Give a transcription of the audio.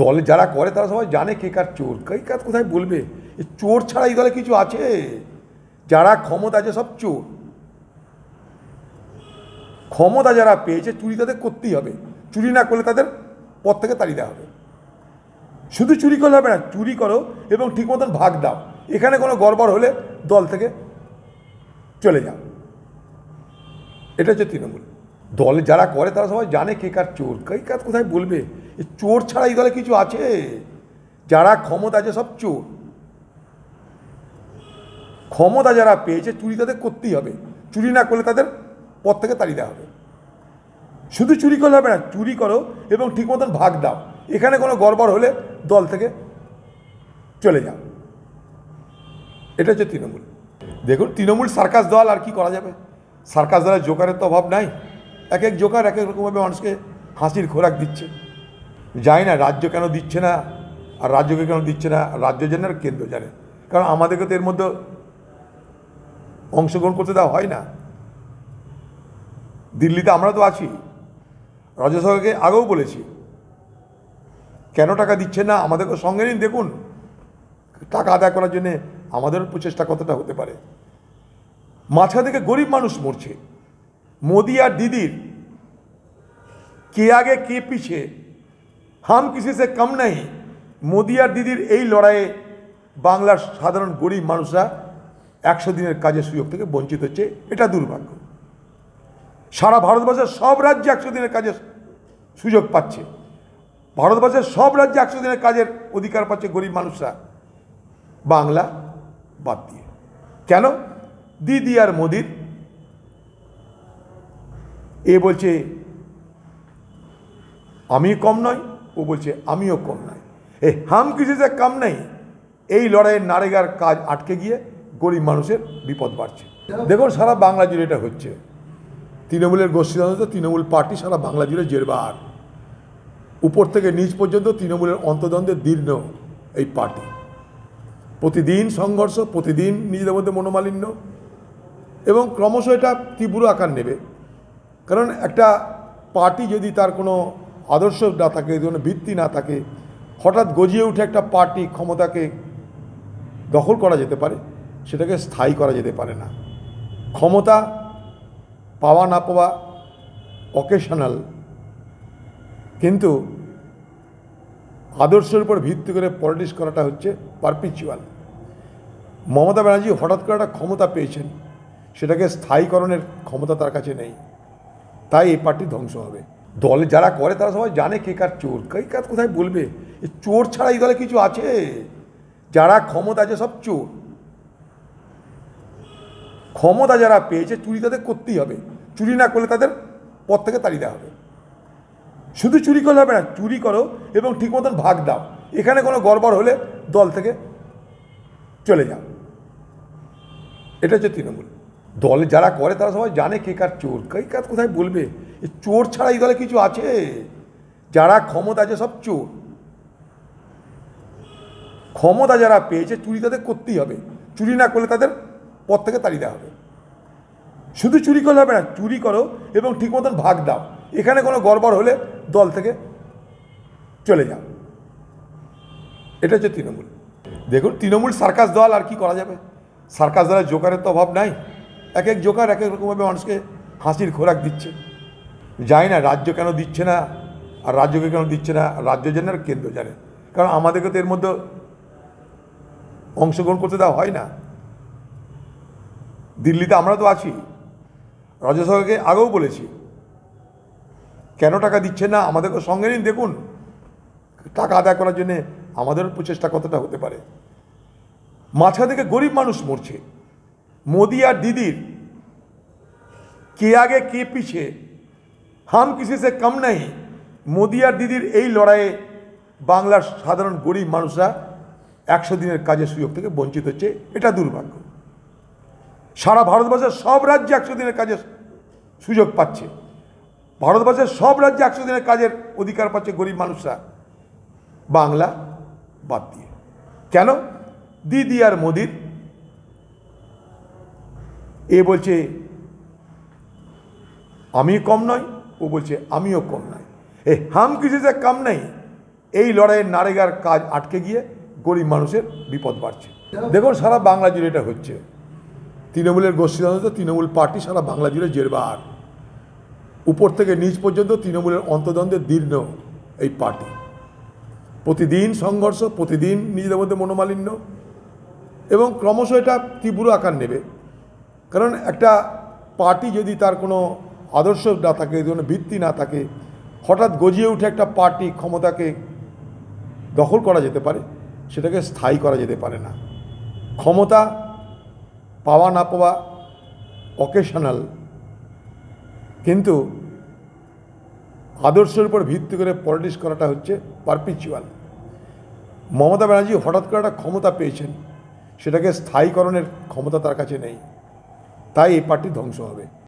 দলে যারা করে তারা সবাই জানে কে কার চোর, কে কার কোথায় বলবে। চোর ছাড়া এই দলে কিছু আছে? যারা ক্ষমতা আছে সব চোর। ক্ষমতা যারা পেয়েছে চুরি তাদের করতেই হবে, চুরি না করলে তাদের পদ থেকে তাড়িয়ে দেওয়া হবে। শুধু চুরি করলে হবে না, চুরি করো এবং ঠিক মতন ভাগ দাও। এখানে কোনো গড়বড় হলে দল থেকে চলে যাও। এটা হচ্ছে তৃণমূল। দলে যারা করে তারা সবাই জানে কে কার চোর, কে কার কোথায় বলবে। চোর ছাড়া এই দলে কিছু আছে? যারা ক্ষমতা আছে সব চোর। ক্ষমতা যারা পেয়েছে চুরি তাদের করতেই হবে, চুরি না করলে তাদের পদ থেকে তাড়িয়ে দেওয়া হবে। শুধু চুরি করলে হবে না, চুরি করো এবং ঠিক মতন ভাগ দাও। এখানে কোনো গড়বড় হলে দল থেকে চলে যাও। এটা হচ্ছে তৃণমূল। দেখুন, তৃণমূল সার্কাস দল, আর কি করা যাবে। সার্কাস দলের জোকারের তো অভাব নাই। এক এক জোকার এক এক রকমভাবে মানুষকে হাসির খোরাক দিচ্ছে। জানি না রাজ্য কেন দিচ্ছে না, আর রাজ্যকে কেন দিচ্ছে না, রাজ্য জানে আর কেন্দ্র জানে। কারণ আমাদেরকে তো এর মধ্যে অংশগ্রহণ করতে দেওয়া হয় না। দিল্লিতে আমরা তো আছি, রাজ্যসভাকে আগেও বলেছি কেন টাকা দিচ্ছে না, আমাদেরকে সঙ্গে নিন। দেখুন টাকা আদায় করার জন্যে আমাদের প্রচেষ্টা কতটা হতে পারে। মাঝখান থেকে গরিব মানুষ মরছে। মোদি আর দিদির কে আগে কে পিছে, হাম কিসি সে কম নেই। মোদি আর দিদির এই লড়াইয়ে বাংলার সাধারণ গরিব মানুষরা 100 দিনের কাজের সুযোগ থেকে বঞ্চিত হচ্ছে। এটা দুর্ভাগ্য। সারা ভারতবর্ষের সব রাজ্যে 100 দিনের কাজের সুযোগ পাচ্ছে। ভারতবর্ষের সব রাজ্যে 100 দিনের কাজের অধিকার পাচ্ছে গরিব মানুষরা, বাংলা বাদ দিয়ে। কেন? দিদি আর মোদির এ বলছে আমি কম নয়, ও বলছে আমিও কম নয়। হাম কিছু যে কম নেই, এই লড়াইয়ের নারেগার কাজ আটকে গিয়ে গরিব মানুষের বিপদ বাড়ছে। দেখুন সারা বাংলা জুড়ে এটা হচ্ছে। তৃণমূলের গোষ্ঠীদ্বন্দ্ব, তৃণমূল পার্টি সারা বাংলা জুড়ে জেরবার। উপর থেকে নিচ পর্যন্ত তৃণমূলের অন্তদ্বন্দ্বের দীর্ণ এই পার্টি। প্রতিদিন সংঘর্ষ, প্রতিদিন নিজেদের মধ্যে মনোমালিন্য, এবং ক্রমশ এটা তীব্র আকার নেবে। কারণ একটা পার্টি যদি তার কোনো আদর্শ না থাকে, কোনো ভিত্তি না থাকে, হঠাৎ গজিয়ে উঠে একটা পার্টি ক্ষমতাকে দখল করা যেতে পারে, সেটাকে স্থায়ী করা যেতে পারে না। ক্ষমতা পাওয়া না পাওয়া অকেশনাল, কিন্তু আদর্শের উপর ভিত্তি করে পলিটিক্স করাটা হচ্ছে পারপিচুয়াল। মমতা ব্যানার্জি হঠাৎ করে একটা ক্ষমতা পেয়েছেন, সেটাকে স্থায়ীকরণের ক্ষমতা তার কাছে নেই। তাই এই পার্টি ধ্বংস হবে। দলে যারা করে তারা সবাই জানে কে কার চোর, কে কার কোথায় বলবে। চোর ছাড়া এই দলে কিছু আছে? যারা ক্ষমতা আছে সব চোর। ক্ষমতা যারা পেয়েছে চুরি তাদের করতেই হবে, চুরি না করলে তাদের পদ থেকে তাড়িয়ে দেওয়া হবে। শুধু চুরি করলে হবে না, চুরি করো এবং ঠিক মতন ভাগ দাও। এখানে কোনো গড়বড় হলে দল থেকে চলে যাও। এটা হচ্ছে তৃণমূল। দলে যারা করে তারা সবাই জানে কে কার চোর, কে কার কোথায় বলবে। চোর ছাড়া এই দলে কিছু আছে? যারা ক্ষমতা আছে সব চোর। ক্ষমতা যারা পেয়েছে চুরি তাদের করতেই হবে, চুরি না করলে তাদের পদ থেকে তাড়িয়ে দেওয়া হবে। শুধু চুরি করলে হবে না, চুরি করো এবং ঠিক মতন ভাগ দাও। এখানে কোনো গড়বড় হলে দল থেকে চলে যাও। এটা হচ্ছে তৃণমূল। দেখুন, তৃণমূল সার্কাস দল, আর কি করা যাবে। সার্কাস দলের জোকারের তো অভাব নাই। এক এক জোকার এক এক রকমভাবে মানুষকে হাসির খোরাক দিচ্ছে। জানি না রাজ্য কেন দিচ্ছে না, আর রাজ্যকে কেন দিচ্ছে না, রাজ্য জানে আর কেন্দ্র জানে। কারণ আমাদেরকে তো এর মধ্যে অংশগ্রহণ করতে দেওয়া হয় না। দিল্লিতে আমরা তো আছি, রাজ্যসভাকে আগেও বলেছি কেন টাকা দিচ্ছে না, আমাদেরকে সঙ্গে নিন। দেখুন টাকা আদায় করার জন্যে আমাদের প্রচেষ্টা কতটা হতে পারে। মাঝখান থেকে গরিব মানুষ মরছে। মোদি আর দিদির কে আগে কে পিছে, হাম কিসি সে কম নেই। মোদি আর দিদির এই লড়াইয়ে বাংলার সাধারণ গরিব মানুষরা 100 দিনের কাজের সুযোগ থেকে বঞ্চিত হচ্ছে। এটা দুর্ভাগ্য। সারা ভারতবর্ষের সব রাজ্যে 100 দিনের কাজের সুযোগ পাচ্ছে। ভারতবর্ষের সব রাজ্যে 100 দিনের কাজের অধিকার পাচ্ছে গরিব মানুষরা, বাংলা বাদ দিয়ে। কেন? দিদি আর মোদির এ বলছে আমি কম নয়, ও বলছে আমিও কম নয়। হাম কিসি সে কম নেই, এই লড়াইয়ের নারেগার কাজ আটকে গিয়ে গরিব মানুষের বিপদ বাড়ছে। দেখুন সারা বাংলা জুড়ে এটা হচ্ছে। তৃণমূলের গোষ্ঠীদ্বন্দ্ব, তৃণমূল পার্টি সারা বাংলা জুড়ে জেরবার, উপর থেকে নিচ পর্যন্ত তৃণমূলের অন্তদ্বন্দ্বে দীর্ণ এই পার্টি। প্রতিদিন সংঘর্ষ, প্রতিদিন নিজেদের মধ্যে মনোমালিন্য, এবং ক্রমশ এটা তীব্র আকার নেবে। কারণ একটা পার্টি যদি তার কোনো আদর্শ না থাকে, কোনো ভিত্তি না থাকে, হঠাৎ গজিয়ে উঠে একটা পার্টি ক্ষমতাকে দখল করা যেতে পারে, সেটাকে স্থায়ী করা যেতে পারে না। ক্ষমতা পাওয়া না পাওয়া অকেশনাল, কিন্তু আদর্শের উপর ভিত্তি করে পলিটিক্স করাটা হচ্ছে পারপিচুয়াল। মমতা ব্যানার্জি হঠাৎ করে একটা ক্ষমতা পেয়েছেন, সেটাকে স্থায়ীকরণের ক্ষমতা তার কাছে নেই, তাই এই পার্টি ধ্বংস হবে।